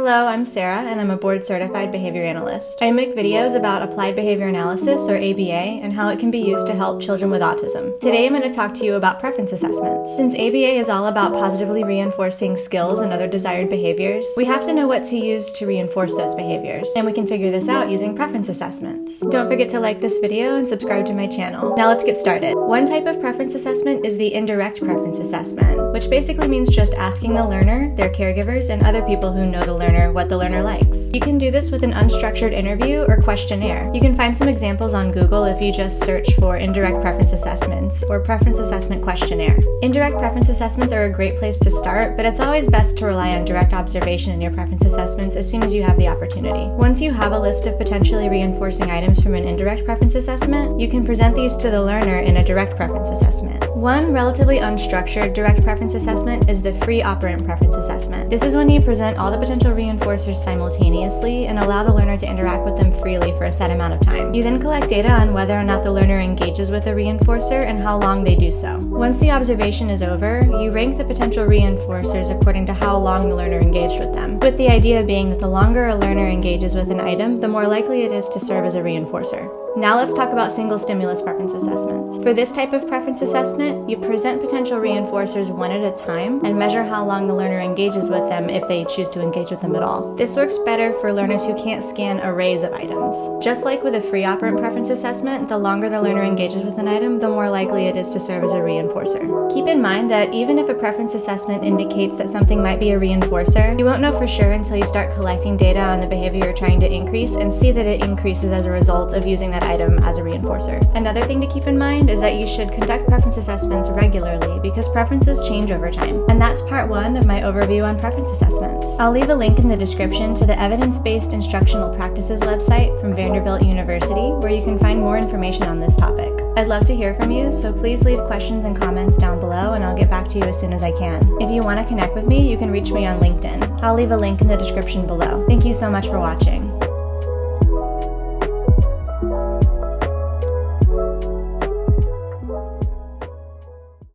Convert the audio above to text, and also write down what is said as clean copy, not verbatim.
Hello, I'm Sarah, and I'm a board-certified behavior analyst. I make videos about applied behavior analysis, or ABA, and how it can be used to help children with autism. Today I'm going to talk to you about preference assessments. Since ABA is all about positively reinforcing skills and other desired behaviors, we have to know what to use to reinforce those behaviors, and we can figure this out using preference assessments. Don't forget to like this video and subscribe to my channel. Now let's get started. One type of preference assessment is the indirect preference assessment, which basically means just asking the learner, their caregivers, and other people who know the learner what the learner likes. You can do this with an unstructured interview or questionnaire. You can find some examples on Google if you just search for indirect preference assessments or preference assessment questionnaire. Indirect preference assessments are a great place to start, but it's always best to rely on direct observation in your preference assessments as soon as you have the opportunity. Once you have a list of potentially reinforcing items from an indirect preference assessment, you can present these to the learner in a direct preference assessment. One relatively unstructured direct preference assessment is the free operant preference assessment. This is when you present all the potential reinforcers simultaneously and allow the learner to interact with them freely for a set amount of time. You then collect data on whether or not the learner engages with a reinforcer and how long they do so. Once the observation is over, you rank the potential reinforcers according to how long the learner engaged with them, with the idea being that the longer a learner engages with an item, the more likely it is to serve as a reinforcer. Now let's talk about SingleStimulus preference assessments. For this type of preference assessment, you present potential reinforcers one at a time and measure how long the learner engages with them if they choose to engage with them at all. This works better for learners who can't scan arrays of items. Just like with a free operant preference assessment, the longer the learner engages with an item, the more likely it is to serve as a reinforcer. Keep in mind that even if a preference assessment indicates that something might be a reinforcer, you won't know for sure until you start collecting data on the behavior you're trying to increase and see that it increases as a result of using that item as a reinforcer. Another thing to keep in mind is that you should conduct preference assessments regularly because preferences change over time. And that's part one of my overview on preference assessments. I'll leave a link in the description to the Evidence-Based Instructional Practices website from Vanderbilt University, where you can find more information on this topic. I'd love to hear from you, so please leave questions and comments down below and I'll get back to you as soon as I can. If you want to connect with me, you can reach me on LinkedIn. I'll leave a link in the description below. Thank you so much for watching.